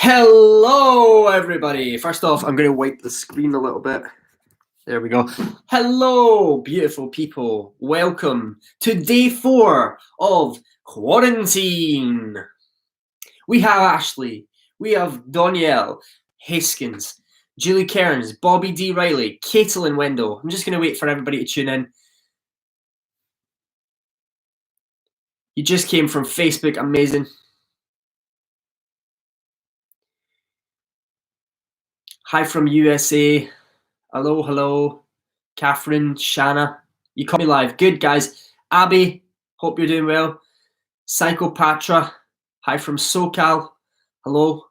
Hello, everybody. First off, I'm going to wipe the screen a little bit. There we go. Hello, beautiful people. Welcome to day 4 of quarantine. We have Ashley. We have Danielle, Haskins, Julie Cairns, Bobby D. Riley, Caitlin Wendell. I'm just going to wait for everybody to tune in. You just came from Facebook. Amazing. Hi from USA. Hello, hello. Catherine, Shanna. You caught me live. Good, guys. Abby, hope you're doing well. Psychopatra. Hi from SoCal. Hello.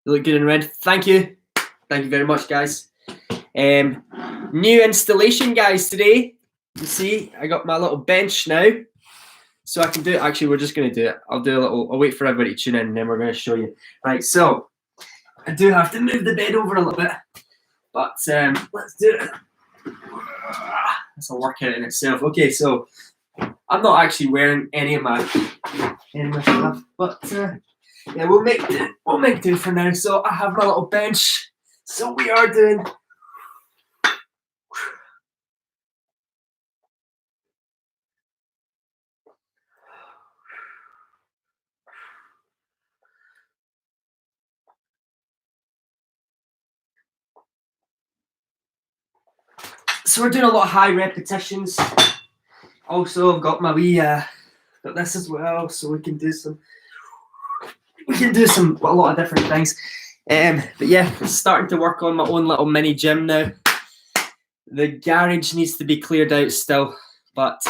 You look good in red. Thank you. Thank you very much, guys. New installation, guys, today. You see, I got my little bench now. So I can do it. Actually, we're just going to do it. I'll wait for everybody to tune in and then we're going to show you. Right, so I do have to move the bed over a little bit. But let's do it. That's a workout in itself. Okay, so I'm not actually wearing any of my stuff, but yeah, we'll make do for now. So I have my little bench. So we are doing. So we're doing a lot of high repetitions. Also, I've got my wee got this as well, so we can do some. A lot of different things. But yeah, starting to work on my own little mini gym now. The garage needs to be cleared out still, but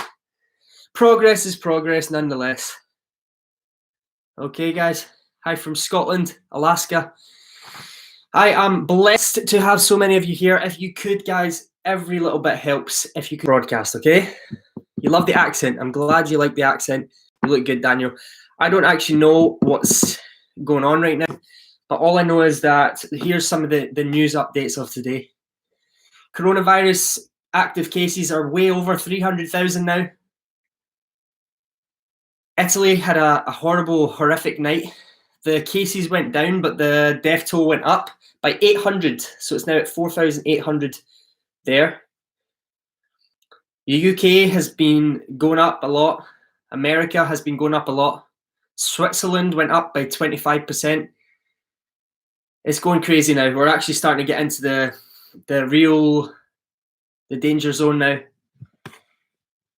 progress is progress nonetheless. Okay, guys. Hi from Scotland, Alaska. I am blessed to have so many of you here. If you could, guys, every little bit helps if you could broadcast, okay? You love the accent. I'm glad you like the accent. You look good, Daniel. I don't actually know what's going on right now, but all I know is that here's some of the news updates of today. Coronavirus active cases are way over 300,000 now. Italy had a horrific night. The cases went down, but the death toll went up by 800. So it's now at 4,800 there. The UK has been going up a lot. America has been going up a lot. Switzerland went up by 25%. It's going crazy now. We're actually starting to get into the danger zone now.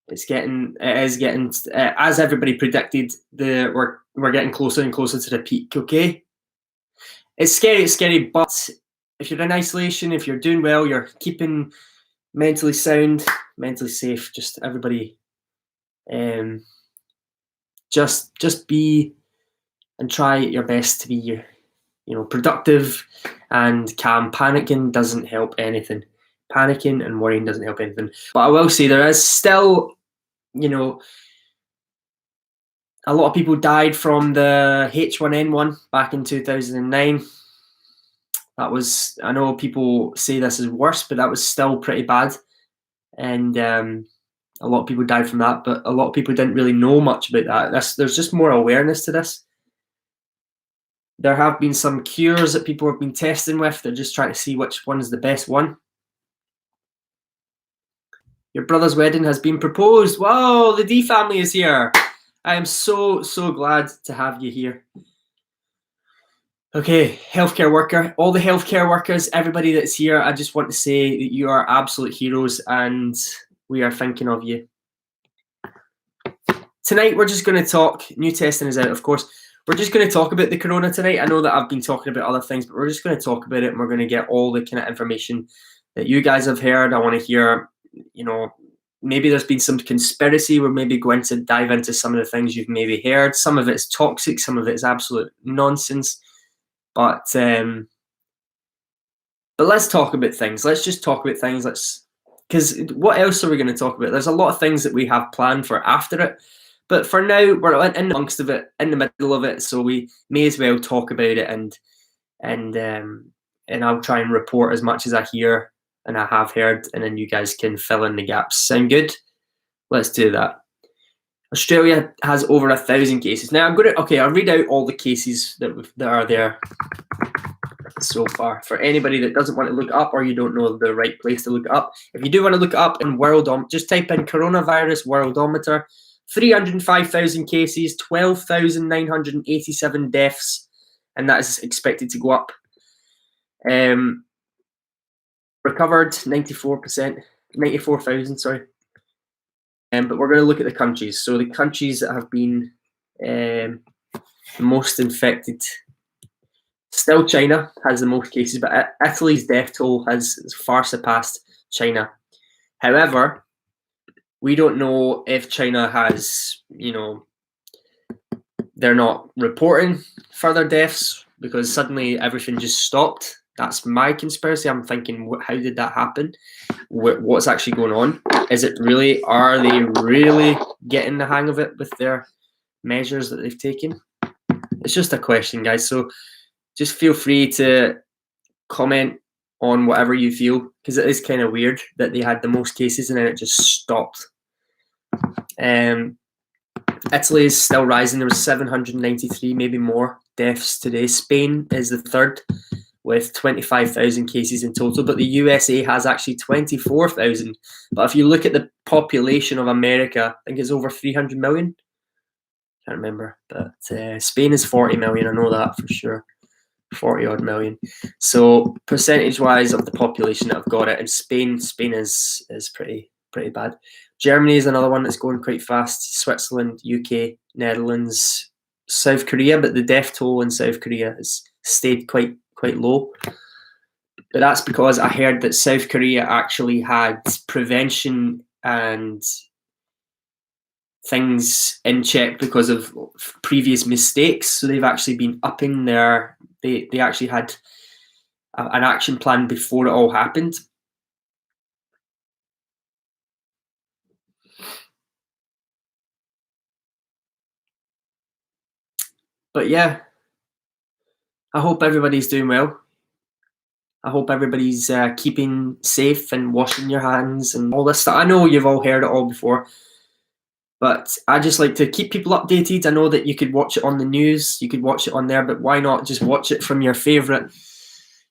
It is getting as everybody predicted. We're getting closer and closer to the peak. Okay, it's scary. But if you're in isolation, if you're doing well, you're keeping mentally sound, mentally safe. Just everybody, just be and try your best to be productive and calm. Panicking doesn't help anything. Panicking and worrying doesn't help anything. But I will say there is still, a lot of people died from the H1N1 back in 2009. That was, I know people say this is worse, but that was still pretty bad. And a lot of people died from that, but a lot of people didn't really know much about that. There's just more awareness to this. There have been some cures that people have been testing with. They're just trying to see which one is the best one. Your brother's wedding has been proposed. Wow, the D family is here. I am so glad to have you here. Okay, healthcare worker, all the healthcare workers, everybody that's here, I just want to say that you are absolute heroes and we are thinking of you. Tonight, we're just going to talk. New testing is out, of course. We're just going to talk about the corona tonight. I know that I've been talking about other things, but we're just going to talk about it and we're going to get all the kind of information that you guys have heard. I want to hear, maybe there's been some conspiracy. We're maybe going to dive into some of the things you've maybe heard. Some of it's toxic, some of it's absolute nonsense. But let's talk about things. Let's just talk about things. Because what else are we going to talk about? There's a lot of things that we have planned for after it. But for now, we're in amongst of it, in the middle of it, so we may as well talk about it, and I'll try and report as much as I hear and I have heard, and then you guys can fill in the gaps. Sound good? Let's do that. Australia has over 1,000 cases. Now I'll read out all the cases that are there so far. For anybody that doesn't want to look up, or you don't know the right place to look up, if you do want to look up in just type in coronavirus worldometer. 305,000 cases, 12,987 deaths, and that is expected to go up. Recovered 94,000, sorry. But we're going to look at the countries. So the countries that have been most infected. Still, China has the most cases, but Italy's death toll has far surpassed China. However, we don't know if China has, they're not reporting further deaths because suddenly everything just stopped. That's my conspiracy. I'm thinking, how did that happen? What's actually going on? Are they really getting the hang of it with their measures that they've taken? It's just a question, guys. So just feel free to comment on whatever you feel, because it is kind of weird that they had the most cases and then it just stopped. Italy is still rising. There was 793, maybe more deaths today. Spain is the third with 25,000 cases in total, but the USA has actually 24,000. But if you look at the population of America, I think it's over 300 million. Can't remember, but Spain is 40 million. I know that for sure. 40 odd million. So percentage wise of the population that have got it, and Spain is pretty bad. Germany is another one that's going quite fast. Switzerland, UK, Netherlands, South Korea, but the death toll in South Korea has stayed quite low. But that's because I heard that South Korea actually had prevention and things in check because of previous mistakes. So they've actually been upping their. They actually had an action plan before it all happened. But yeah, I hope everybody's doing well. I hope everybody's keeping safe and washing your hands and all this stuff. I know you've all heard it all before, but I just like to keep people updated. I know that you could watch it on the news, you could watch it on there, but why not just watch it from your favorite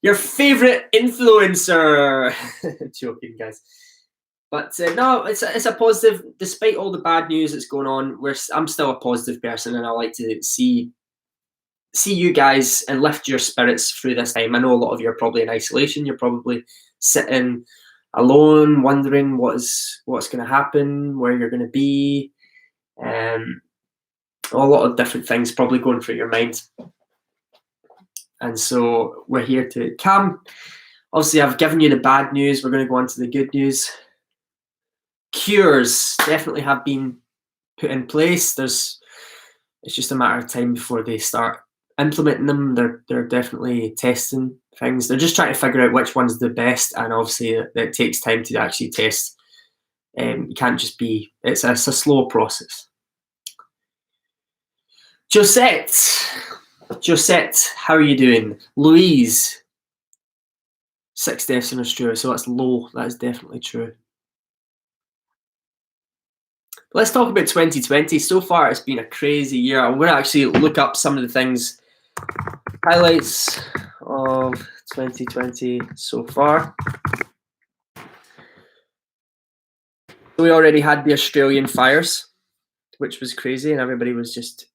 influencer? Joking, guys. But no, it's a positive. Despite all the bad news that's going on, I'm still a positive person, and I like to see you guys and lift your spirits through this time. I know a lot of you are probably in isolation. You're probably sitting alone, wondering what's going to happen, where you're going to be, a lot of different things probably going through your mind. And so we're here to Cam. Obviously, I've given you the bad news. We're going to go on to the good news. Cures definitely have been put in place. It's just a matter of time before they start implementing them. They're definitely testing things. They're just trying to figure out which one's the best, and obviously it takes time to actually test. You can't just be. It's a slow process. Josette, how are you doing? Louise, 6 deaths in Australia, so that's low. That is definitely true. Let's talk about 2020. So far, it's been a crazy year. I'm going to actually look up some of the things, highlights of 2020 so far. We already had the Australian fires, which was crazy, and everybody was just,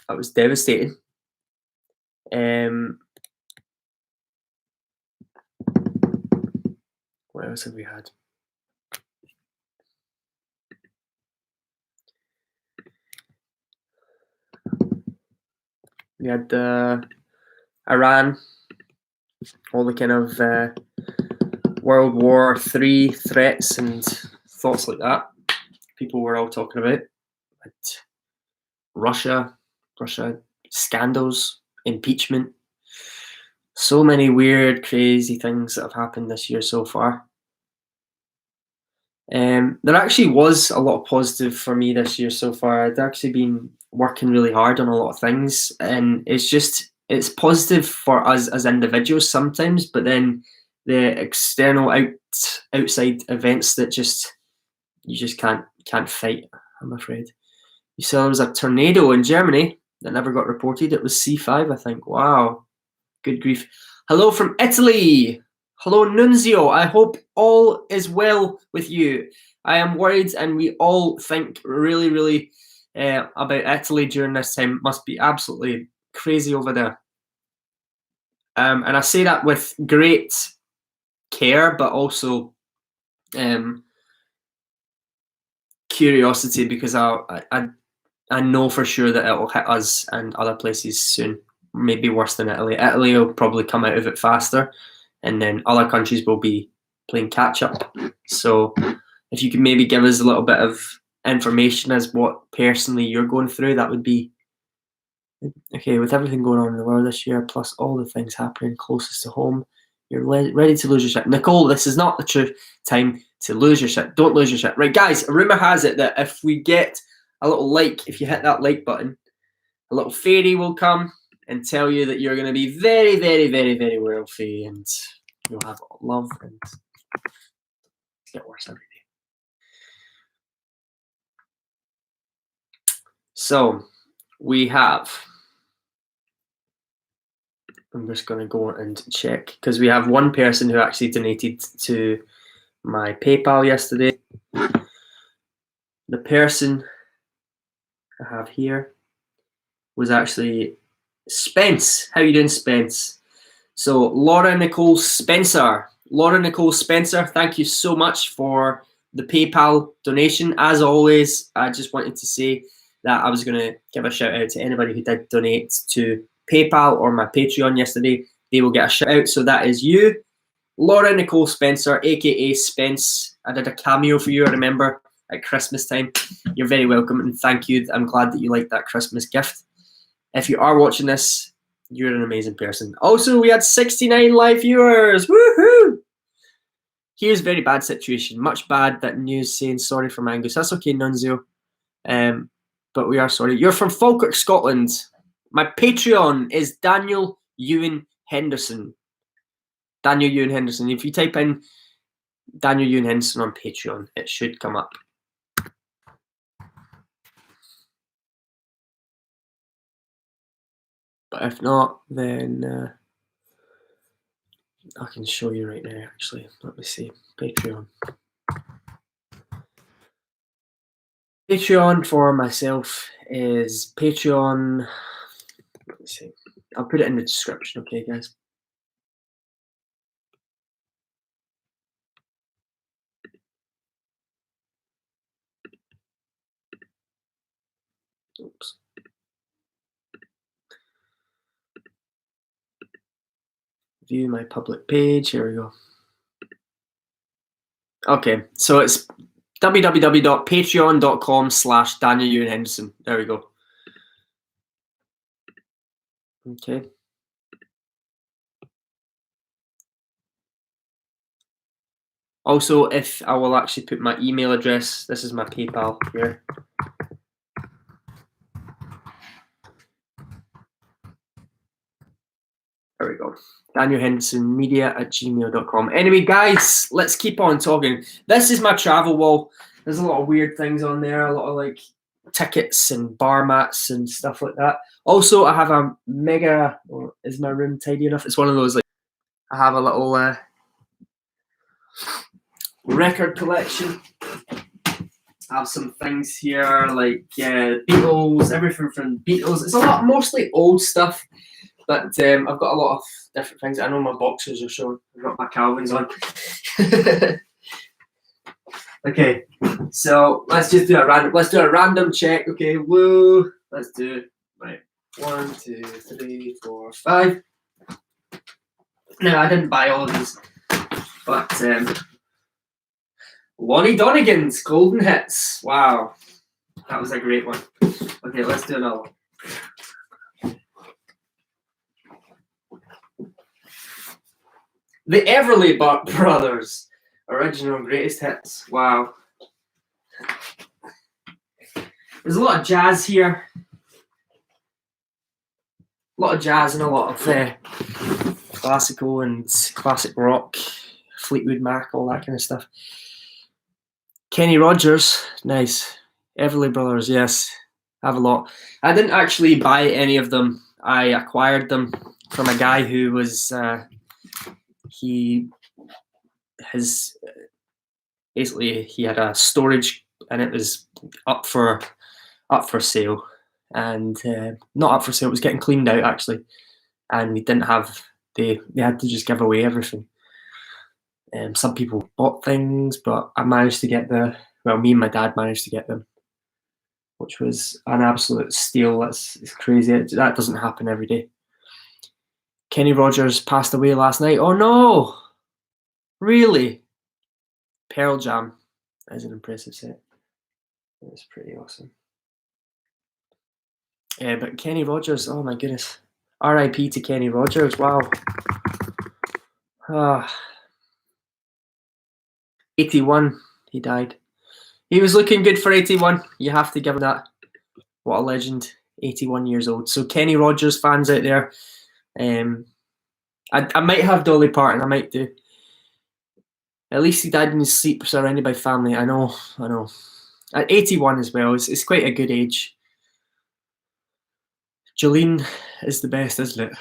that was devastating. What else have we had? We had Iran, all the kind of World War III threats and thoughts like that. People were all talking about. But Russia scandals, impeachment. So many weird, crazy things that have happened this year so far. There actually was a lot of positive for me this year so far. I'd actually been working really hard on a lot of things, and it's positive for us as individuals sometimes, but then the external outside events that you just can't fight, I'm afraid. You said there was a tornado in Germany that never got reported. It was C5, I think. Wow. Good grief. Hello from Italy. Hello, Nunzio. I hope all is well with you. I am worried, and we all think really, really about Italy during this time. It must be absolutely crazy over there. And I say that with great care, but also curiosity, because I know for sure that it will hit us and other places soon. Maybe worse than Italy. Italy will probably come out of it faster, and then other countries will be playing catch up. So if you could maybe give us a little bit of information as what personally you're going through, that would be okay. With everything going on in the world this year, plus all the things happening closest to home, you're ready to lose your shit. Nicole, this is not the true time to lose your shit. Don't lose your shit. Right, guys, a rumour has it that if we get a little like, if you hit that like button, a little fairy will come and tell you that you're going to be very, very, very, very wealthy, and you'll have love, and get worse every day. So we have, I'm just going to go and check, because we have one person who actually donated to my PayPal yesterday. The person I have here was actually Spence. How you doing, Spence? So Laura Nicole Spencer. Laura Nicole Spencer, thank you so much for the PayPal donation. As always, I just wanted to say that I was going to give a shout out to anybody who did donate to PayPal or my Patreon yesterday. They will get a shout out. So that is you, Laura Nicole Spencer, aka Spence. I did a cameo for you, I remember, at Christmas time. You're very welcome, and thank you. I'm glad that you liked that Christmas gift. If you are watching this, you're an amazing person. Also, we had 69 live viewers. Woohoo! Here's very bad situation. Much bad that news saying sorry for Mangus. That's okay, Nunzio. But we are sorry. You're from Falkirk, Scotland. My Patreon is Daniel Ewan Henderson. Daniel Ewan Henderson. If you type in Daniel Ewan Henderson on Patreon, it should come up. But if not, then I can show you right now, actually. Let me see. Patreon. Patreon for myself is Patreon. Let me see. I'll put it in the description, okay, guys? Oops. View my public page. Here we go. Okay, so it's www.patreon.com/Daniel Ewan Henderson. There we go. Okay. Also, if I will actually put my email address, this is my PayPal here. There we go. DanielHendersonMedia@gmail.com. Anyway, guys, let's keep on talking. This is my travel wall. There's a lot of weird things on there, a lot of like tickets and bar mats and stuff like that. Also, I have a mega, is my room tidy enough? It's one of those, like, I have a little record collection. I have some things here like Beatles, everything from Beatles. It's a lot, mostly old stuff. But I've got a lot of different things. I know my boxers are showing. I've got my Calvins on. Okay, so let's just do a random check. Okay, woo. Let's do it. Right. 1, 2, 3, 4, 5. No, I didn't buy all of these, but Lonnie Donegan's Golden Hits. Wow, that was a great one. Okay, let's do another one. The Everly Brothers, original greatest hits. Wow. There's a lot of jazz here. A lot of jazz and a lot of classical and classic rock, Fleetwood Mac, all that kind of stuff. Kenny Rogers, nice. Everly Brothers, yes. I have a lot. I didn't actually buy any of them. I acquired them from a guy who was basically he had a storage and it was up for sale, and not up for sale. It was getting cleaned out actually, and we didn't have. They had to just give away everything. Some people bought things, but I managed to get me and my dad managed to get them, which was an absolute steal. It's crazy. That doesn't happen every day. Kenny Rogers passed away last night. Oh no! Really? Pearl Jam is an impressive set. It's pretty awesome. But Kenny Rogers, oh my goodness. R.I.P. to Kenny Rogers, wow. 81, he died. He was looking good for 81. You have to give him that. What a legend. 81 years old. So Kenny Rogers fans out there, I might have Dolly Parton. I might do. At least he died in his sleep, surrounded by family. I know. At 81 as well. It's quite a good age. Jolene is the best, isn't it?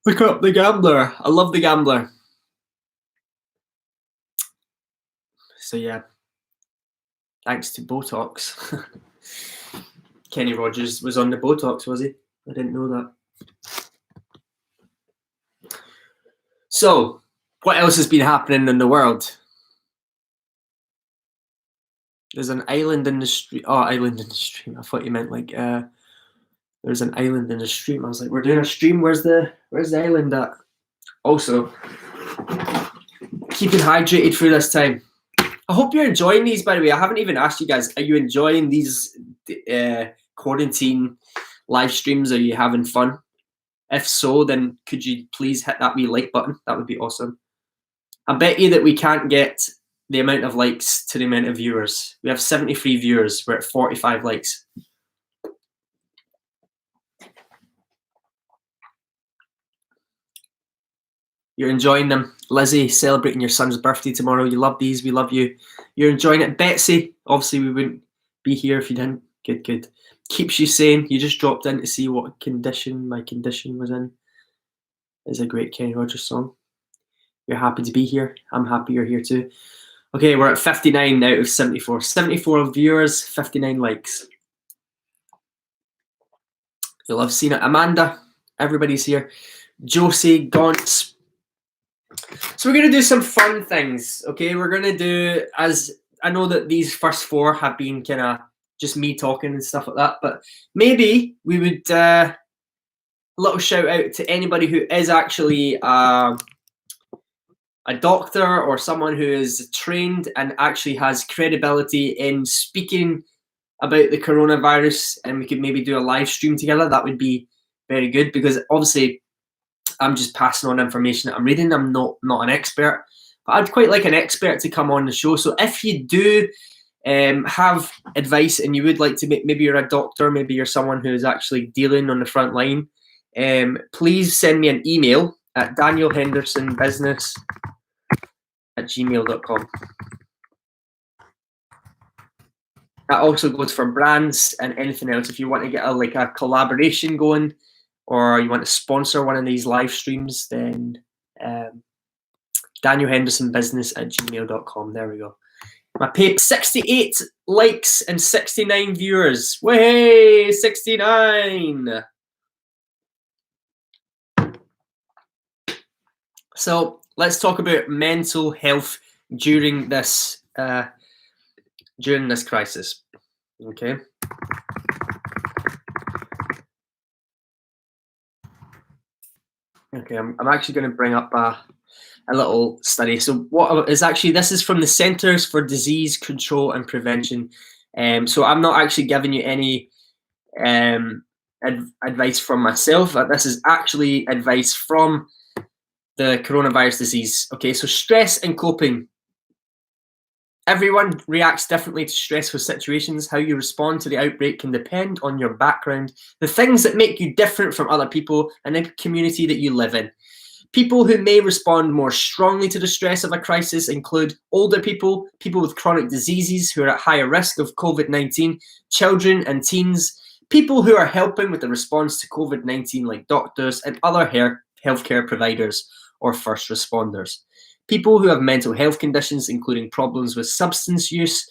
Look up The Gambler. I love The Gambler. So yeah, thanks to Botox. Kenny Rogers was on the Botox, was he? I didn't know that. So, what else has been happening in the world? There's an island in the stream. Oh, island in the stream. I thought you meant like there's an island in the stream. I was like, we're doing a stream. Where's the island at? Also, keeping hydrated through this time. I hope you're enjoying these, by the way. I haven't even asked you guys, are you enjoying these quarantine live streams? Are you having fun? If so, then could you please hit that wee like button? That would be awesome. I bet you that we can't get the amount of likes to the amount of viewers. We have 73 viewers. We're at 45 likes. You're enjoying them. Lizzie, celebrating your son's birthday tomorrow. You love these. We love you. You're enjoying it. Betsy, obviously we wouldn't be here if you didn't. Good. Keeps you sane. You just dropped in to see what condition my condition was in. It's a great Kenny Rogers song. You're happy to be here. I'm happy you're here too. Okay, we're at 59 out of 74. 74 viewers, 59 likes. You'll have seen it. Amanda, everybody's here. Josie, Gaunts. So we're going to do some fun things, okay? We're going to do, as I know that these first four have been kind of just me talking and stuff like that, but maybe we would, a little shout out to anybody who is actually a doctor or someone who is trained and actually has credibility in speaking about the coronavirus, and we could maybe do a live stream together. That would be very good, because obviously I'm just passing on information that I'm reading. I'm not an expert, but I'd quite like an expert to come on the show. So if you do have advice and you would like to, maybe you're a doctor, maybe you're someone who is actually dealing on the front line, please send me an email at danielhendersonbusiness@gmail.com. That also goes for brands and anything else. If you want to get a collaboration going, or you want to sponsor one of these live streams, then danielhendersonbusiness@gmail.com. There we go. My page, 68 likes and 69 viewers. Way 69. So let's talk about mental health during this crisis. Okay. Okay, I'm actually going to bring up a little study. So what is actually, this is from the Centers for Disease Control and Prevention. So I'm not actually giving you any advice from myself. This is actually advice from the coronavirus disease. Okay, so stress and coping. Everyone reacts differently to stressful situations. How you respond to the outbreak can depend on your background, the things that make you different from other people, and the community that you live in. People who may respond more strongly to the stress of a crisis include older people, people with chronic diseases who are at higher risk of COVID-19, children and teens, people who are helping with the response to COVID-19 like doctors and other healthcare providers or first responders, people who have mental health conditions including problems with substance use.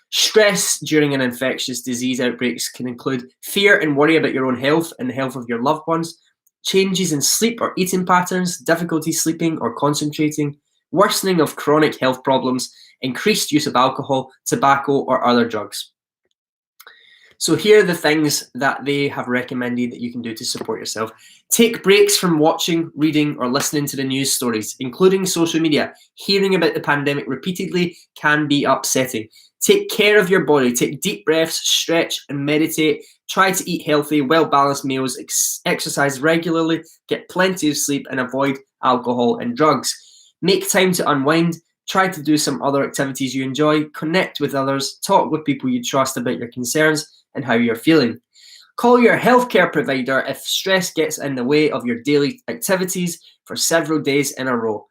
Stress during an infectious disease outbreaks can include fear and worry about your own health and the health of your loved ones, changes in sleep or eating patterns, difficulty sleeping or concentrating, worsening of chronic health problems, increased use of alcohol, tobacco, or other drugs. So here are the things that they have recommended that you can do to support yourself. Take breaks from watching, reading, or listening to the news stories, including social media. Hearing about the pandemic repeatedly can be upsetting. Take care of your body. Take deep breaths, stretch, and meditate. Try to eat healthy, well-balanced meals, exercise regularly, get plenty of sleep, and avoid alcohol and drugs. Make time to unwind. Try to do some other activities you enjoy. Connect with others. Talk with people you trust about your concerns and how you're feeling. Call your healthcare provider if stress gets in the way of your daily activities for several days in a row.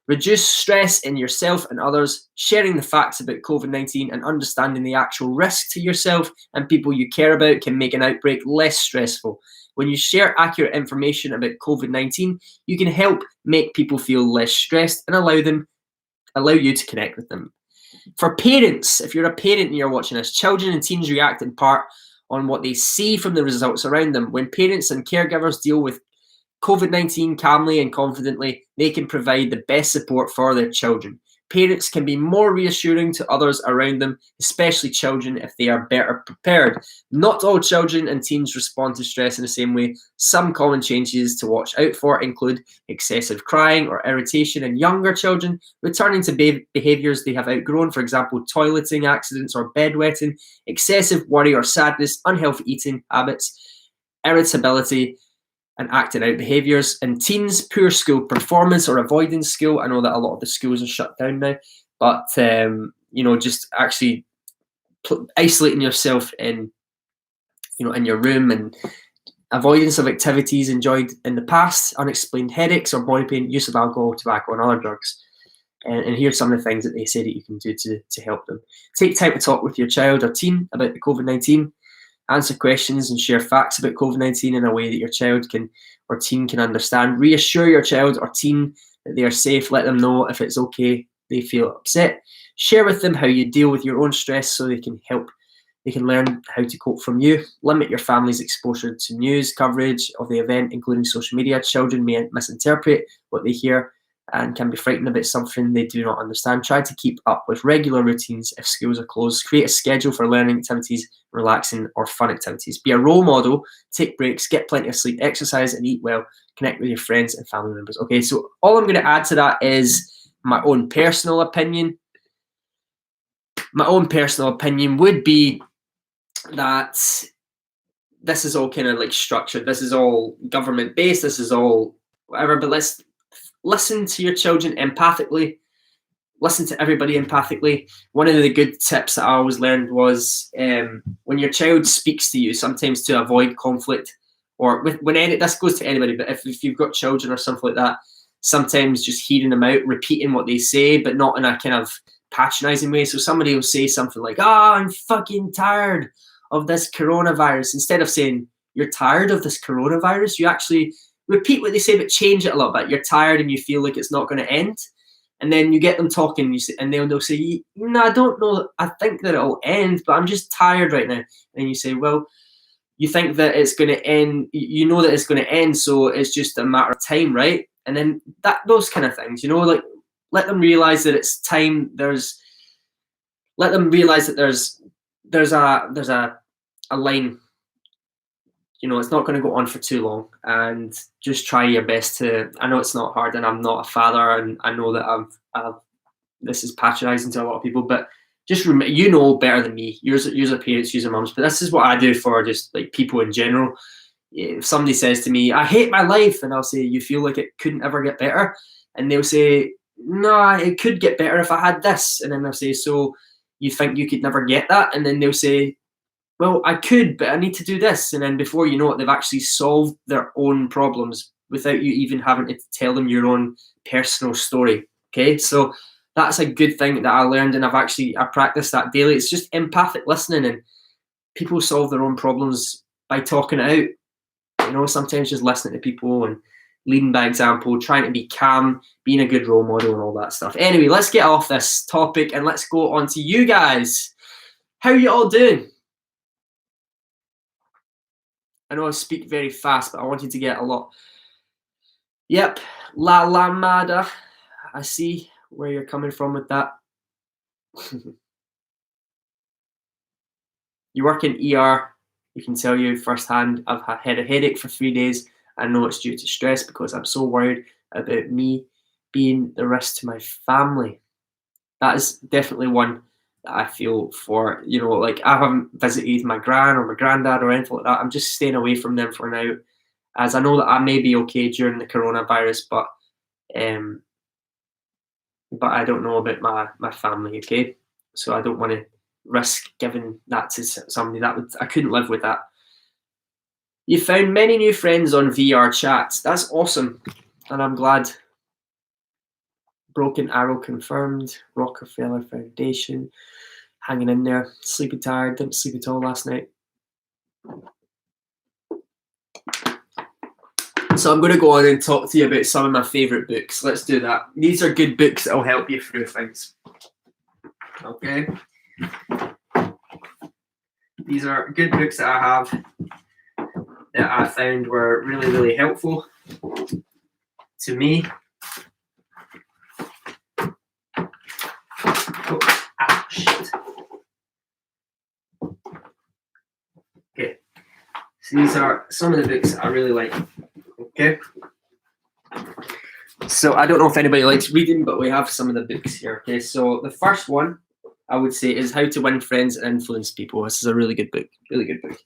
Reduce stress in yourself and others. Sharing the facts about COVID-19 and understanding the actual risk to yourself and people you care about can make an outbreak less stressful. When you share accurate information about COVID-19, you can help make people feel less stressed and allow you to connect with them. For parents, if you're a parent and you're watching this, children and teens react in part on what they see from the results around them. When parents and caregivers deal with COVID-19 calmly and confidently, they can provide the best support for their children. Parents can be more reassuring to others around them, especially children, if they are better prepared. Not all children and teens respond to stress in the same way. Some common changes to watch out for include excessive crying or irritation in younger children, returning to behaviours they have outgrown, for example, toileting accidents or bedwetting, excessive worry or sadness, unhealthy eating habits, irritability, and acting out behaviours. In teens, poor school performance or avoiding school. I know that a lot of the schools are shut down now, but just actually isolating yourself in your room and avoidance of activities enjoyed in the past, unexplained headaches or body pain, use of alcohol, tobacco, and other drugs. And here's some of the things that they say that you can do to help them. Take time to talk with your child or teen about the COVID-19. Answer questions and share facts about COVID-19 in a way that your child or teen can understand. Reassure your child or teen that they are safe. Let them know if it's okay they feel upset. Share with them how you deal with your own stress so they can learn how to cope from you. Limit your family's exposure to news coverage of the event, including social media. Children may misinterpret what they hear and can be frightened about something they do not understand. Try to keep up with regular routines if schools are closed. Create a schedule for learning activities, relaxing, or fun activities. Be a role model, take breaks, get plenty of sleep, exercise, and eat well. Connect with your friends and family members. Okay, so all I'm going to add to that is my own personal opinion. My own personal opinion would be that this is all kind of like structured. This is all government-based. This is all whatever, but let's listen to your children empathically. Listen to everybody empathically. One of the good tips that I always learned was when your child speaks to you, sometimes to avoid conflict, or this goes to anybody, but if you've got children or something like that, sometimes just hearing them out, repeating what they say, but not in a kind of patronizing way. So somebody will say something like, I'm fucking tired of this coronavirus. Instead of saying, you're tired of this coronavirus, you actually repeat what they say, but change it a little bit. You're tired and you feel like it's not going to end. And then you get them talking, and they'll say, no, I don't know. I think that it'll end, but I'm just tired right now. And you say, well, you think that it's going to end. You know that it's going to end, so it's just a matter of time, right? And then those kind of things, like let them realize that it's time. Let them realize that there's a line. It's not going to go on for too long, and just try your best to. I know it's not hard, and I'm not a father, and I know that this is patronizing to a lot of people, but just better than me. You're parents, you're mums, but this is what I do for just like people in general. If somebody says to me, "I hate my life," and I'll say, "You feel like it couldn't ever get better," and they'll say, "No, it could get better if I had this," and then I'll say, "So you think you could never get that?" And then they'll say, well, I could, but I need to do this. And then before you know it, they've actually solved their own problems without you even having to tell them your own personal story. Okay, so that's a good thing that I learned, and I practice that daily. It's just empathic listening, and people solve their own problems by talking it out. You know, sometimes just listening to people and leading by example, trying to be calm, being a good role model and all that stuff. Anyway, let's get off this topic and let's go on to you guys. How are you all doing? I know I speak very fast, but I wanted to get a lot. Yep, La Lamada. I see where you're coming from with that. You work in ER, you can tell you firsthand, I've had a headache for 3 days. I know it's due to stress because I'm so worried about me being the risk to my family. That is definitely one that I feel for. You know, like I haven't visited my gran or my granddad or anything like that. I'm just staying away from them for now, as I know that I may be okay during the coronavirus, but I don't know about my family, okay? So I don't want to risk giving that to somebody. I couldn't live with that. You found many new friends on VR chats. That's awesome, and I'm glad. Broken Arrow confirmed. Rockefeller Foundation, hanging in there. Sleepy tired. Didn't sleep at all last night. So I'm going to go on and talk to you about some of my favourite books. Let's do that. These are good books that will help you through things. Okay. These are good books that I have that I found were really, really helpful to me. Oh, shit. Okay. So these are some of the books that I really like. Okay. So I don't know if anybody likes reading, but we have some of the books here. Okay. So the first one I would say is How to Win Friends and Influence People. This is a really good book. Really good book.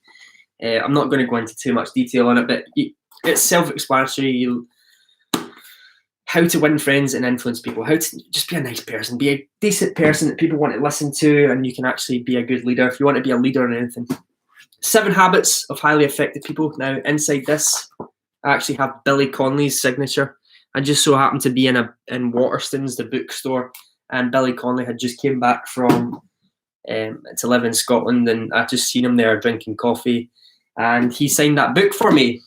I'm not going to go into too much detail on it, but it's self-explanatory. How to win friends and influence people. How to just be a nice person, be a decent person that people want to listen to, and you can actually be a good leader if you want to be a leader in anything. 7 Habits of Highly Effective People. Now, inside this, I actually have Billy Connolly's signature. I just so happened to be in Waterstones, the bookstore, and Billy Connolly had just came back from to live in Scotland, and I just seen him there drinking coffee, and he signed that book for me,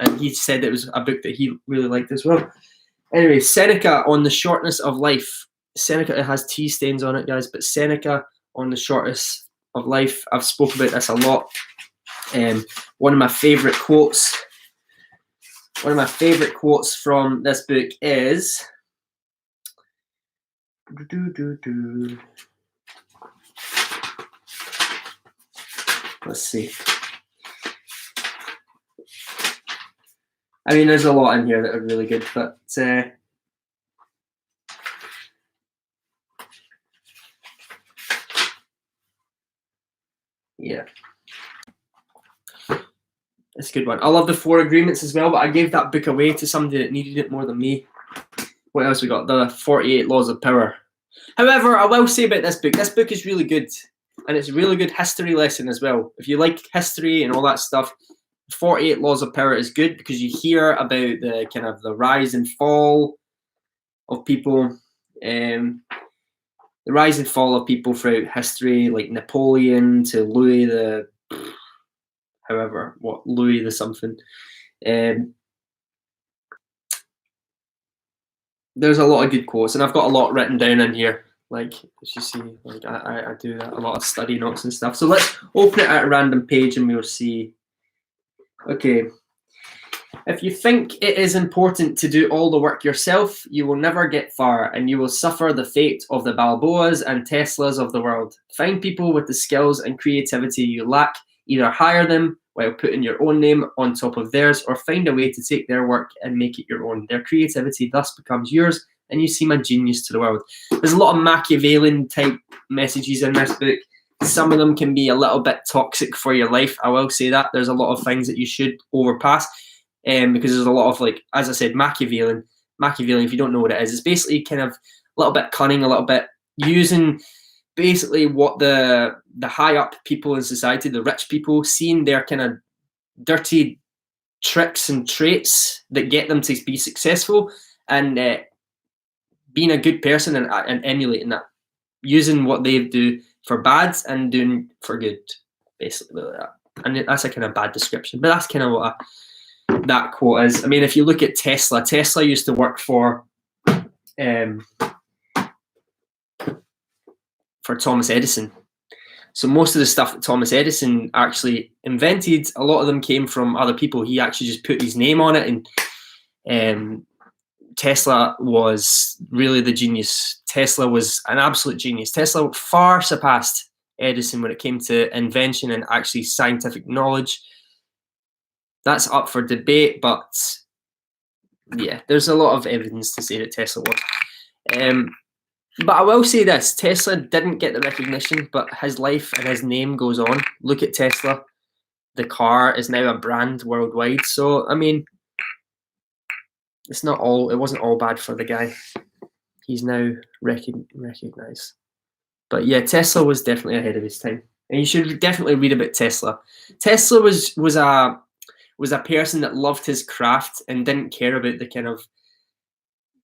and he said it was a book that he really liked as well. Anyway, Seneca on the Shortness of Life. Seneca, it has tea stains on it, guys, but Seneca on the Shortness of Life. I've spoken about this a lot. One of my favorite quotes from this book is let's see. I mean, there's a lot in here that are really good, but yeah. It's a good one. I love the 4 Agreements as well, but I gave that book away to somebody that needed it more than me. What else we got? The 48 Laws of Power. However, I will say about this book is really good, and it's a really good history lesson as well. If you like history and all that stuff, 48 Laws of Power is good because you hear about the kind of the rise and fall of people, the rise and fall of people throughout history, like Napoleon to Louis the something. There's a lot of good quotes, and I've got a lot written down in here. Like, as you see, like I do a lot of study notes and stuff. So let's open it at a random page and we'll see. Okay. If you think it is important to do all the work yourself, you will never get far, and you will suffer the fate of the Balboas and Teslas of the world. Find people with the skills and creativity you lack, either hire them while putting your own name on top of theirs, or find a way to take their work and make it your own. Their creativity thus becomes yours, and you seem a genius to the world. There's a lot of Machiavellian type messages in this book. Some of them can be a little bit toxic for your life. I will say that. There's a lot of things that you should overpass. Because there's a lot of, like, as I said, Machiavellian, if you don't know what it is, it's basically kind of a little bit cunning, a little bit using basically what the high up people in society, the rich people, seeing their kind of dirty tricks and traits that get them to be successful, and being a good person and emulating that, using what they do for bad and doing for good, basically like that. And that's a kind of bad description, but that's kind of what that quote is. I mean, if you look at Tesla, Tesla used to work for Thomas Edison. So most of the stuff that Thomas Edison actually invented, a lot of them came from other people. He actually just put his name on it, and Tesla was really the genius. Tesla was an absolute genius. Tesla far surpassed Edison when it came to invention and actually scientific knowledge. That's up for debate, but yeah, there's a lot of evidence to say that Tesla was. But I will say this, Tesla didn't get the recognition, but his life and his name goes on. Look at Tesla. The car is now a brand worldwide. So, I mean, it wasn't all bad for the guy. He's now recognized. But yeah, Tesla was definitely ahead of his time. And you should definitely read about Tesla. Tesla was a person that loved his craft and didn't care about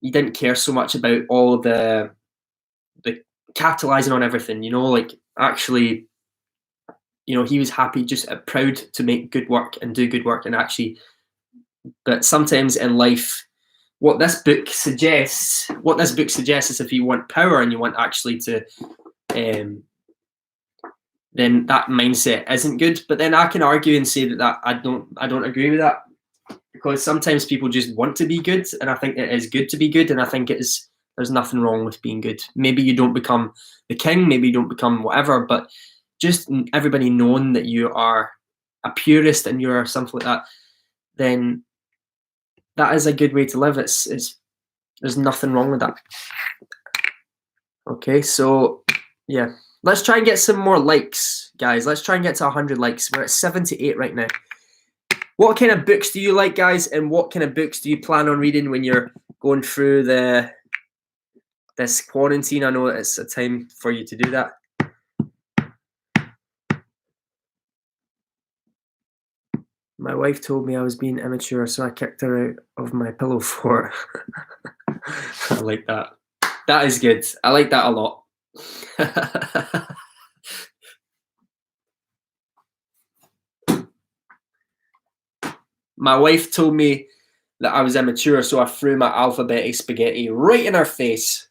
he didn't care so much about all the capitalizing on everything, like actually, he was happy, just proud to make good work and do good work, and actually, but sometimes in life, what this book suggests is if you want power and you want actually to, then that mindset isn't good. But then I can argue and say that I don't agree with that, because sometimes people just want to be good, and I think it is good to be good, and I think there's nothing wrong with being good. Maybe you don't become the king, maybe you don't become whatever, but just everybody knowing that you are a purist and you're something like that, then that is a good way to live. There's nothing wrong with that. Okay, so yeah, let's try and get some more likes, guys. Let's try and get to 100 likes. We're at 78 right now. What kind of books do you like, guys? And what kind of books do you plan on reading when you're going through this quarantine? I know it's a time for you to do that. My wife told me I was being immature, so I kicked her out of my pillow fort. I like that. That is good. I like that a lot. My wife told me that I was immature, so I threw my alphabetic spaghetti right in her face.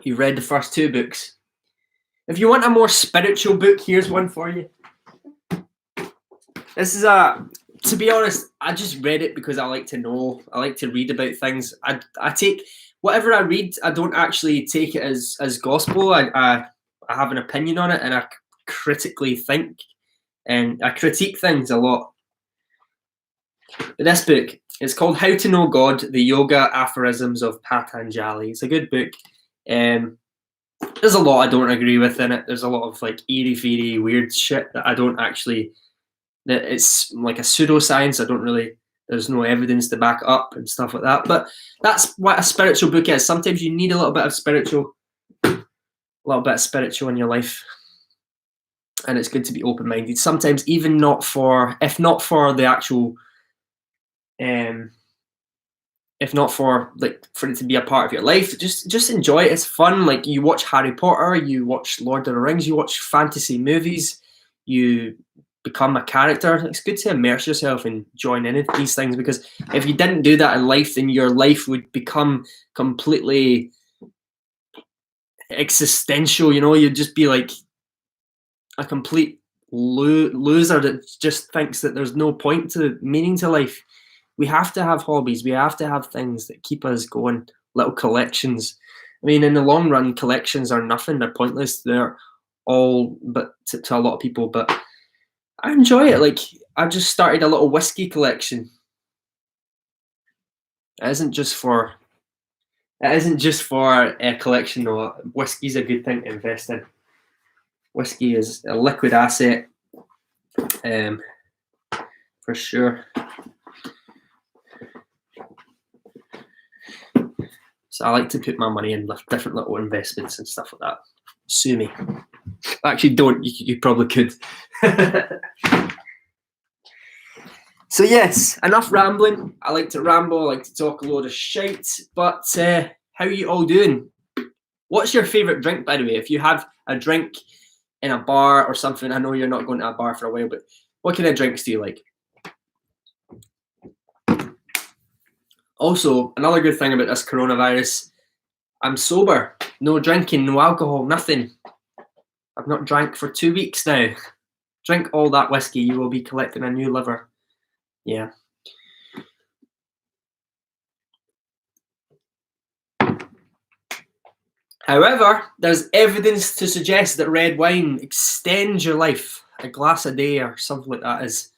You read the first two books. If you want a more spiritual book, here's one for you. This is to be honest, I just read it because I like to know. I like to read about things. I take whatever I read, I don't actually take it as gospel. I have an opinion on it, and I critically think, and I critique things a lot. But this book is called How to Know God, the Yoga Aphorisms of Patanjali. It's a good book. There's a lot I don't agree with in it. There's a lot of like eerie-feary weird shit that I don't actually, that it's like a pseudoscience. There's no evidence to back up and stuff like that. But that's what a spiritual book is. Sometimes you need a little bit of spiritual in your life. And it's good to be open-minded. Sometimes even if not for the actual, if not for for it to be a part of your life, just enjoy it. It's fun. Like, you watch Harry Potter, you watch Lord of the Rings, you watch fantasy movies, you become a character. It's good to immerse yourself and join in these things, because if you didn't do that in life, then your life would become completely existential. You'd just be like a complete loser that just thinks that there's no meaning to life. We have to have hobbies. We have to have things that keep us going, little collections. I mean, in the long run, collections are nothing. They're pointless. They're all, but to a lot of people, but I enjoy it. Like, I just started a little whiskey collection. It isn't just for a collection, though. Whiskey's a good thing to invest in. Whiskey is a liquid asset, for sure. So I like to put my money in different little investments and stuff like that. Sue me. Actually, don't. You probably could. So yes, enough rambling. I like to ramble. I like to talk a load of shite. But how are you all doing? What's your favourite drink, by the way? If you have a drink in a bar or something, I know you're not going to a bar for a while, but what kind of drinks do you like? Also, another good thing about this coronavirus, I'm sober. No drinking, no alcohol, nothing. I've not drank for 2 weeks now. Drink all that whiskey, you will be collecting a new liver. Yeah. However, there's evidence to suggest that red wine extends your life. A glass a day or something like that is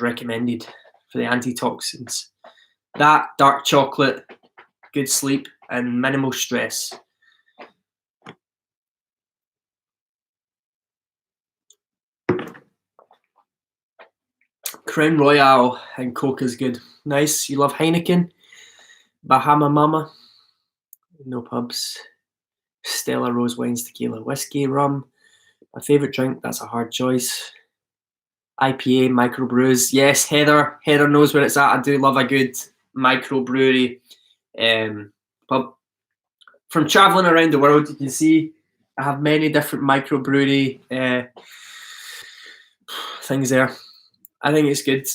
recommended for the antitoxins. That, dark chocolate, good sleep, and minimal stress. Crown Royal and Coke is good. Nice. You love Heineken? Bahama Mama? No pubs. Stella Rose Wines, Tequila, Whiskey, Rum. My favourite drink, that's a hard choice. IPA, microbrews. Yes, Heather. Heather knows where it's at. I do love a good microbrewery pub. From travelling around the world, you can see I have many different microbrewery things there. I think it's good.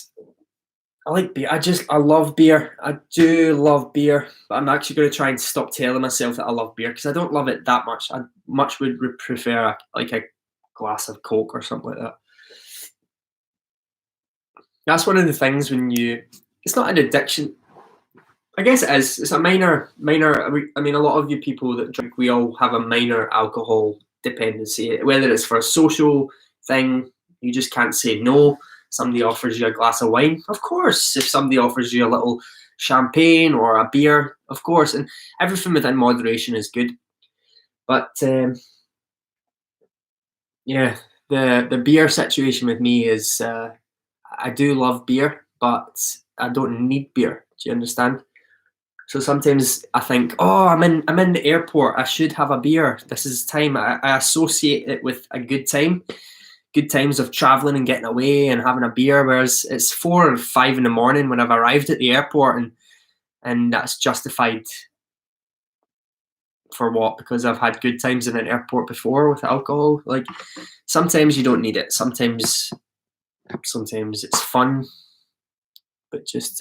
I like beer. I love beer. I do love beer. But I'm actually going to try and stop telling myself that I love beer because I don't love it that much. I much would prefer like a glass of Coke or something like that. That's one of the things when it's not an addiction. I guess it is. It's a minor. I mean, a lot of you people that drink, we all have a minor alcohol dependency. Whether it's for a social thing, you just can't say no. Somebody offers you a glass of wine, of course. If somebody offers you a little champagne or a beer, of course. And everything within moderation is good. But yeah, the beer situation with me is I do love beer, but I don't need beer. Do you understand? So sometimes I think, oh, I'm in the airport. I should have a beer. This is time. I associate it with a good time. Good times of traveling and getting away and having a beer, whereas it's 4 or 5 in the morning when I've arrived at the airport, and that's justified for what? Because I've had good times in an airport before with alcohol. Like sometimes you don't need it. Sometimes it's fun, but just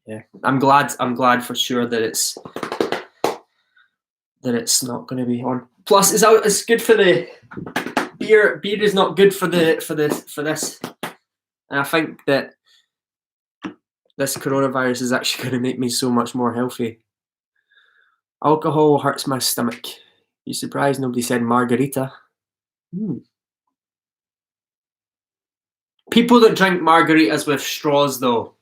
yeah. I'm glad for sure that it's not going to be on. Plus, it's good for the beer is not good for this, and I think that this coronavirus is actually going to make me so much more healthy. Alcohol hurts my stomach. You surprised nobody said margarita? People that drink margaritas with straws, though.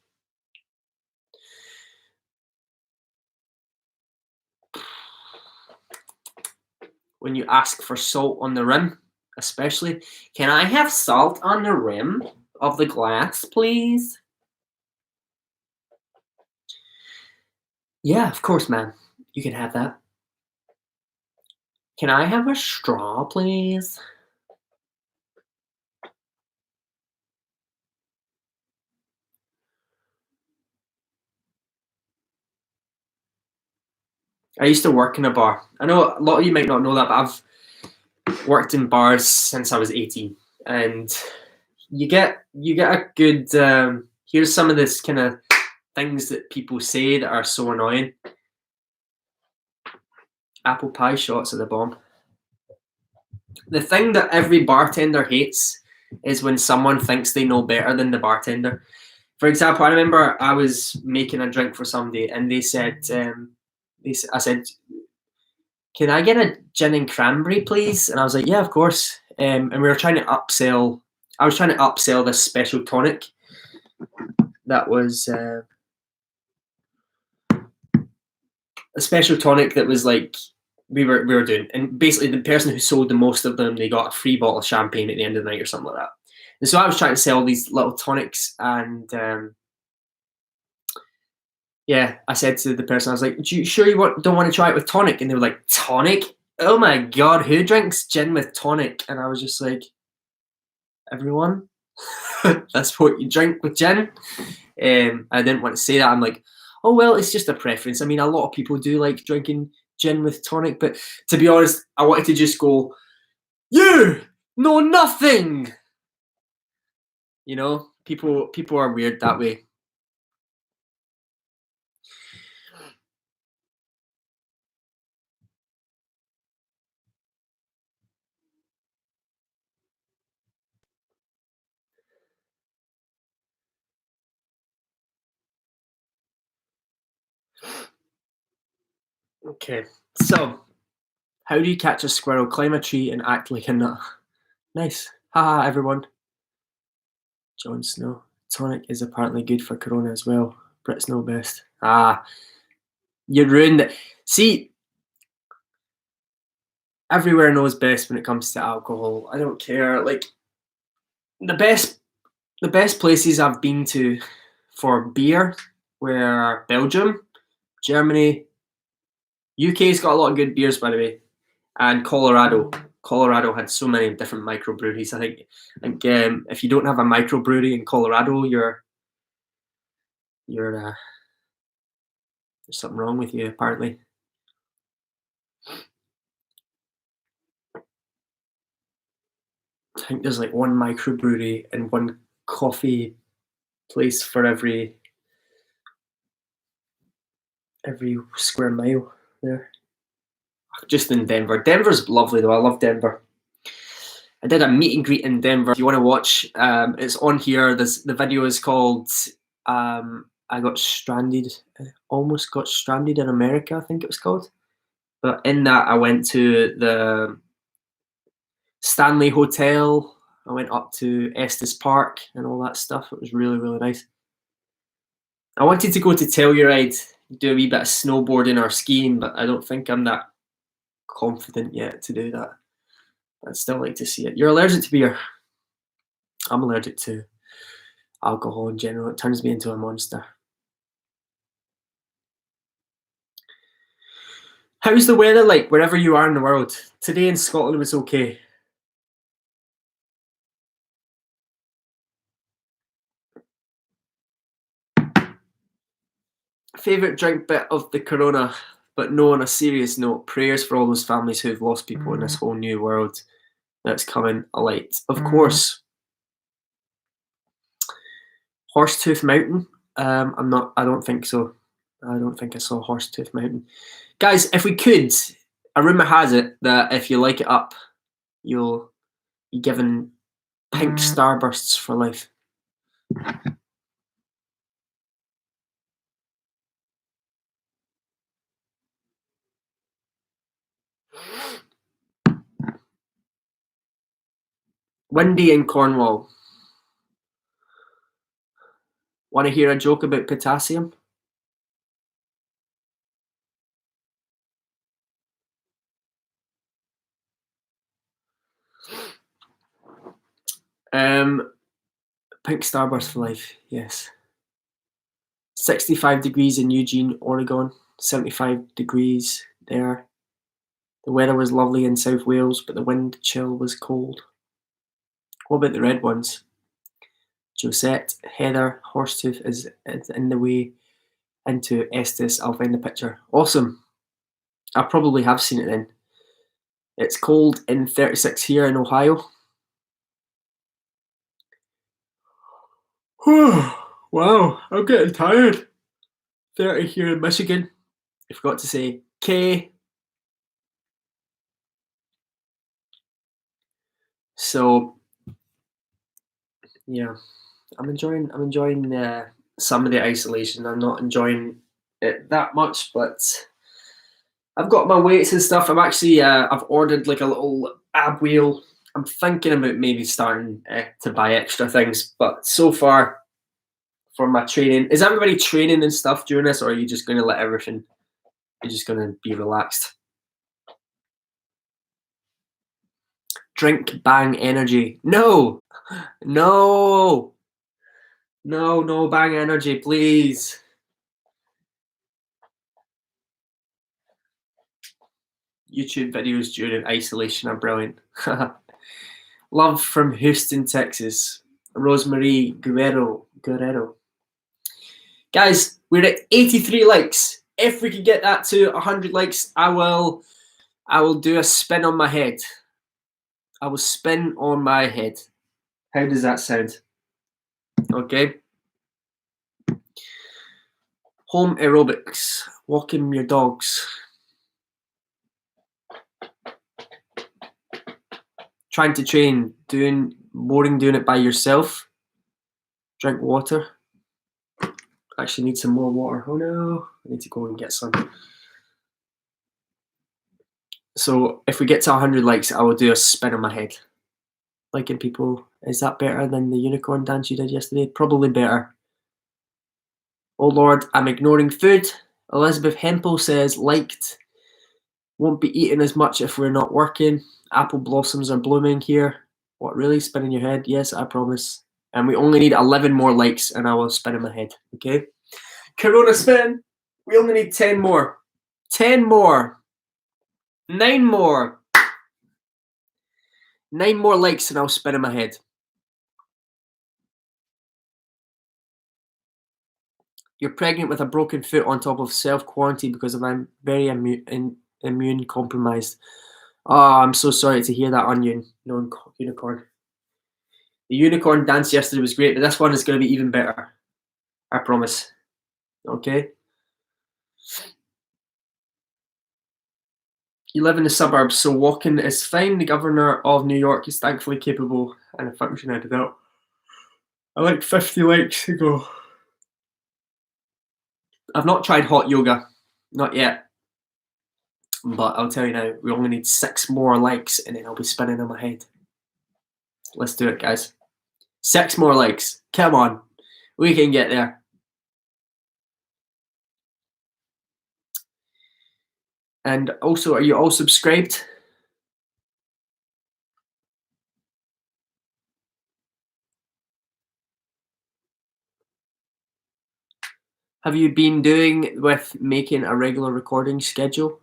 When you ask for salt on the rim, especially, can I have salt on the rim of the glass, please? Yeah, of course, ma'am. You can have that. Can I have a straw, please? I used to work in a bar. I know a lot of you might not know that, but I've worked in bars since I was 18, and you get a good. Here's some of this kind of things that people say that are so annoying. Apple pie shots are the bomb. The thing that every bartender hates is when someone thinks they know better than the bartender. For example, I remember I was making a drink for somebody, and they said, I said, can I get a gin and cranberry, please? And I was like, yeah, of course. And we were trying to upsell. I was trying to upsell this special tonic that was a special tonic that was like we were doing. And basically, the person who sold the most of them, they got a free bottle of champagne at the end of the night or something like that. And so I was trying to sell these little tonics, and yeah, I said to the person, I was like, "Do you sure you don't want to try it with tonic?" And they were like, "Tonic? oh my god, who drinks gin with tonic? And I was just like, everyone. That's what you drink with gin. I didn't want to say that. I'm like, oh well, it's just a preference. I mean, a lot of people do like drinking gin with tonic, but to be honest, I wanted to just go, you know nothing. You know, people are weird that way. Okay, so how do you catch a squirrel, climb a tree, and act like a nut? Nice. Haha, everyone. Jon Snow. Tonic is apparently good for corona as well. Brits know best. Ah, you ruined it. See, everywhere knows best when it comes to alcohol. I don't care. Like the best places I've been to for beer were Belgium, Germany, UK's got a lot of good beers by the way, and Colorado. Colorado had so many different microbreweries. I think if you don't have a microbrewery in Colorado, you're there's something wrong with you apparently. I think there's like one microbrewery and one coffee place for every square mile there. Just in Denver. Denver's lovely though. I love Denver. I did a meet and greet in Denver. If you want to watch, it's on here. The video is called I Got Stranded. Almost Got Stranded in America, I think it was called. But in that, I went to the Stanley Hotel. I went up to Estes Park and all that stuff. It was really, really nice. I wanted to go to Telluride, do a wee bit of snowboarding or skiing, but I don't think I'm that confident yet to do that. I'd still like to see it. You're allergic to beer. I'm allergic to alcohol in general. It turns me into a monster. How's the weather like wherever you are in the world? Today in Scotland was okay. Favourite drink bit of the corona, but no, on a serious note, prayers for all those families who've lost people in this whole new world that's coming alight. Of course, Horsetooth Mountain. I don't think so. I don't think I saw Horsetooth Mountain. Guys, if we could, a rumour has it that if you like it up, you'll be given pink starbursts for life. Windy in Cornwall. Want to hear a joke about potassium? Pink starburst for life, yes. 65 degrees in Eugene, Oregon. 75 degrees there. The weather was lovely in South Wales, but the wind chill was cold. What about the red ones? Josette, Heather, Horsetooth is in the way into Estes. I'll find the picture. Awesome. I probably have seen it then. It's cold in 36 here in Ohio. Wow, I'm getting tired. 30 here in Michigan. I forgot to say K. So yeah, I'm enjoying some of the isolation. I'm not enjoying it that much, but I've got my weights and stuff. I'm actually I've ordered like a little ab wheel. I'm thinking about maybe starting to buy extra things, but so far for my training, is everybody training and stuff during this, or are you just going to let everything? You're just going to be relaxed. Drink Bang Energy. No, no, no Bang Energy, please. YouTube videos during isolation are brilliant. Love from Houston, Texas. Rosemary Guerrero. Guys, we're at 83 likes. If we can get that to 100 likes, I will do a spin on my head. I will spin on my head. How does that sound? Okay. Home aerobics. Walking your dogs. Trying to train. Boring doing it by yourself. Drink water. Actually need some more water. Oh no. I need to go and get some. So if we get to 100 likes, I will do a spin on my head. Liking people. Is that better than the unicorn dance you did yesterday? Probably better. Oh Lord, I'm ignoring food. Elizabeth Hempel says, liked. Won't be eating as much if we're not working. Apple blossoms are blooming here. What, really? Spinning your head? Yes, I promise. And we only need 11 more likes and I will spin in my head. Okay? Corona spin. We only need 10 more. 10 more. 9 more. 9 more likes and I'll spin in my head. You're pregnant with a broken foot on top of self-quarantine because I'm very immune compromised. Oh, I'm so sorry to hear that, Onion. No, unicorn. The unicorn dance yesterday was great, but this one is going to be even better. I promise. Okay? You live in the suburbs, so walking is fine. The governor of New York is thankfully capable and a function out of that. I like 50 likes to go. I've not tried hot yoga. Not yet. But I'll tell you now, we only need 6 more likes and then I'll be spinning in my head. Let's do it, guys. 6 more likes. Come on. We can get there. And also, are you all subscribed? Have you been doing with making a regular recording schedule?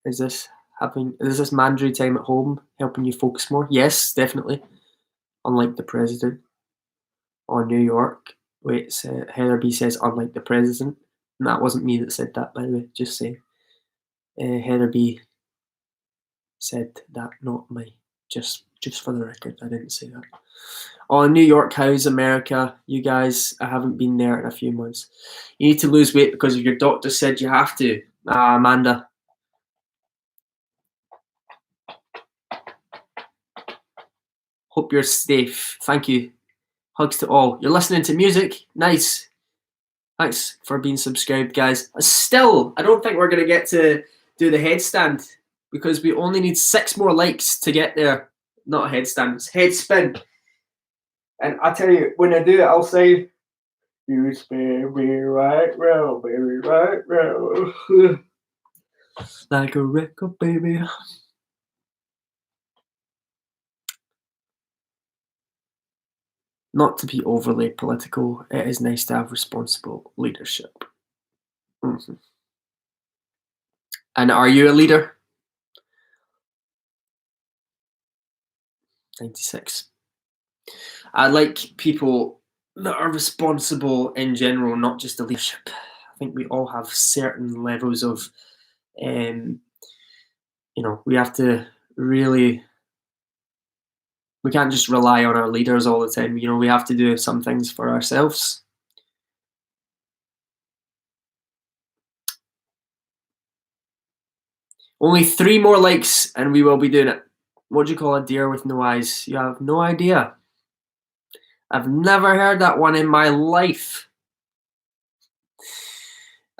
Is this mandatory time at home helping you focus more? Yes, definitely. Unlike the president or New York. Wait, Heather B says unlike the president. And that wasn't me that said that, by the way. Just saying. Heather B said that, not me. Just for the record, I didn't say that. Oh, New York, how's America? You guys, I haven't been there in a few months. You need to lose weight because your doctor said you have to. Amanda. Hope you're safe. Thank you. Hugs to all. You're listening to music. Nice. Thanks for being subscribed, guys. Still, I don't think we're going to get to do the headstand because we only need 6 more likes to get there. Not a headstand, it's head spin. And I tell you, when I do it, I'll say, you spin me right round, baby, right round. Like a record, baby. Not to be overly political, it is nice to have responsible leadership. Mm-hmm. And are you a leader? 96. I like people that are responsible in general, not just the leadership. I think we all have certain levels of, we have to really, we can't just rely on our leaders all the time. We have to do some things for ourselves. Only 3 more likes and we will be doing it. What do you call a deer with no eyes? You have no idea. I've never heard that one in my life.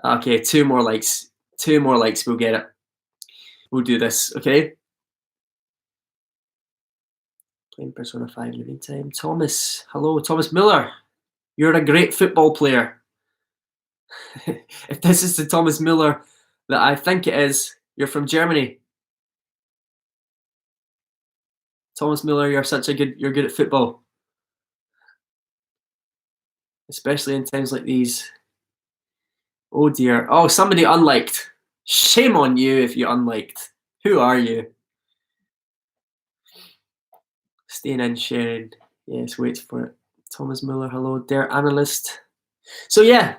Okay, 2 more likes. 2 more likes, we'll get it. We'll do this, okay? Playing Persona 5 in the meantime. Thomas, hello, Thomas Miller. You're a great football player. If this is the Thomas Miller that I think it is, you're from Germany. Thomas Miller, you're good at football. Especially in times like these. Oh dear. Oh, somebody unliked. Shame on you if you unliked. Who are you? Staying in, sharing. Yes, wait for it. Thomas Muller, hello. Dear analyst. So yeah,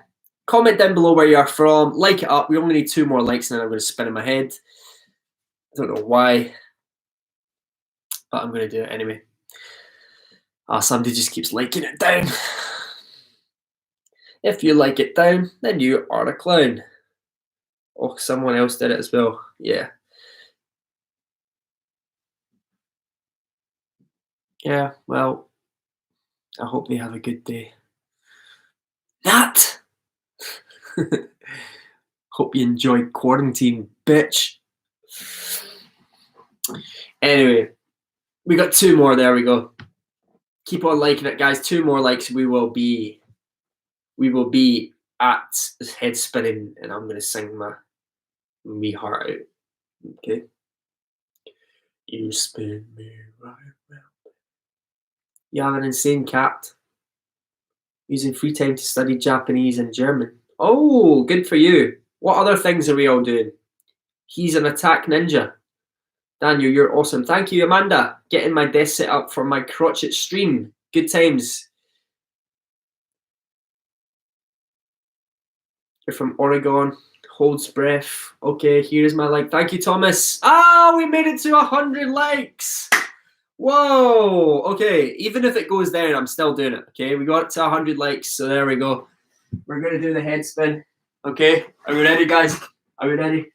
comment down below where you are from. Like it up. We only need 2 more likes and then I'm going to spin in my head. I don't know why, but I'm going to do it anyway. Somebody just keeps liking it down. If you like it down, then you are a clown. Oh, someone else did it as well. Yeah. Yeah, well, I hope they have a good day. Nat! Hope you enjoy quarantine, bitch. Anyway, we got 2 more. There we go. Keep on liking it, guys. 2 more likes. We will be at head spinning, and I'm gonna sing my me heart out. Okay. You spin me right round. You have an insane cat. Using free time to study Japanese and German. Oh, good for you. What other things are we all doing? He's an attack ninja. Daniel, you're awesome. Thank you, Amanda. Getting my desk set up for my crotchet stream. Good times. You're from Oregon. Holds breath. Okay, here's my like. Thank you, Thomas. We made it to 100 likes. Whoa. Okay, even if it goes down, I'm still doing it. Okay, we got it to 100 likes, so there we go. We're gonna do the head spin. Okay, are we ready, guys? Are we ready?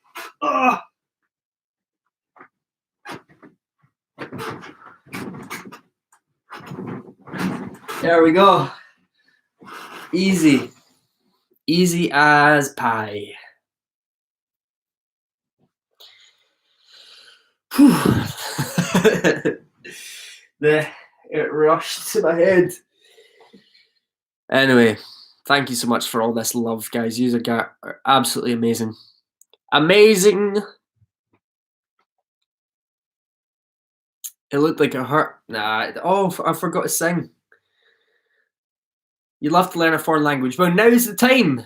There we go. Easy. Easy as pie. It rushed to my head. Anyway, thank you so much for all this love, guys. You are absolutely amazing. Amazing. It looked like it hurt. Nah. Oh, I forgot to sing. You love to learn a foreign language. Well, now's the time.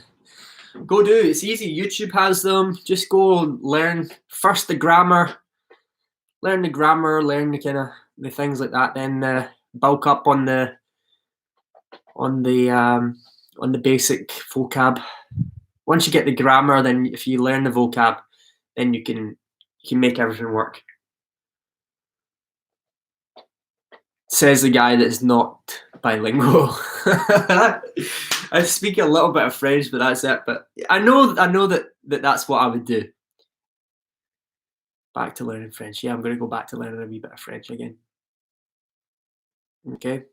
Go do it. It's easy. YouTube has them. Just go learn first the grammar. Learn the grammar. Learn the kind of the things like that. Then bulk up on the basic vocab. Once you get the grammar, then if you learn the vocab, then you can make everything work. Says the guy that is not bilingual. I speak a little bit of French, but that's it. But I know that that's what I would do. Back to learning French. Yeah, I'm going to go back to learning a wee bit of French again. Okay.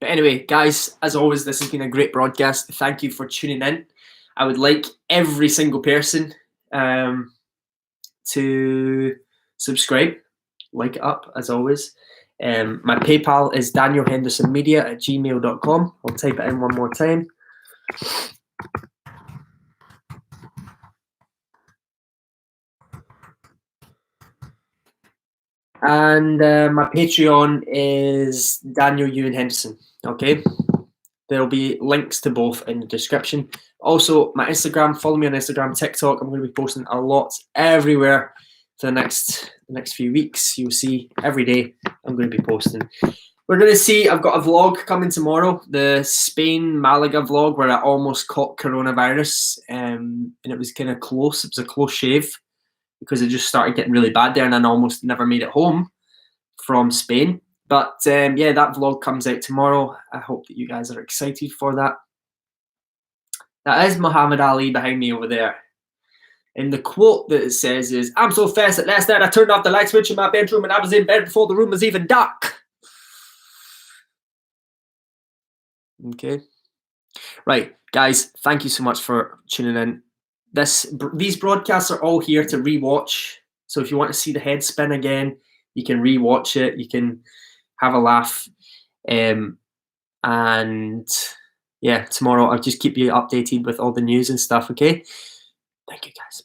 But anyway, guys, as always, this has been a great broadcast. Thank you for tuning in. I would like every single person to subscribe, like it up, as always. My PayPal is danielhendersonmedia@gmail.com. I'll type it in one more time. And my Patreon is Daniel Ewan Henderson. Okay, there'll be links to both in the description. Also, my Instagram. Follow me on Instagram, TikTok. I'm going to be posting a lot everywhere for the next few weeks. You'll see every day I'm going to be posting. We're going to see. I've got a vlog coming tomorrow, the Spain Malaga vlog, where I almost caught coronavirus, and it was kind of close. It was a close shave, because it just started getting really bad there and I almost never made it home from Spain. But yeah, that vlog comes out tomorrow. I hope that you guys are excited for that. That is Muhammad Ali behind me over there. And the quote that it says is, "I'm so fast that last night I turned off the light switch in my bedroom and I was in bed before the room was even dark." Okay. Right, guys, thank you so much for tuning in. These broadcasts are all here to rewatch. So if you want to see the head spin again, you can rewatch it. You can have a laugh. And yeah, tomorrow I'll just keep you updated with all the news and stuff. Okay. Thank you, guys.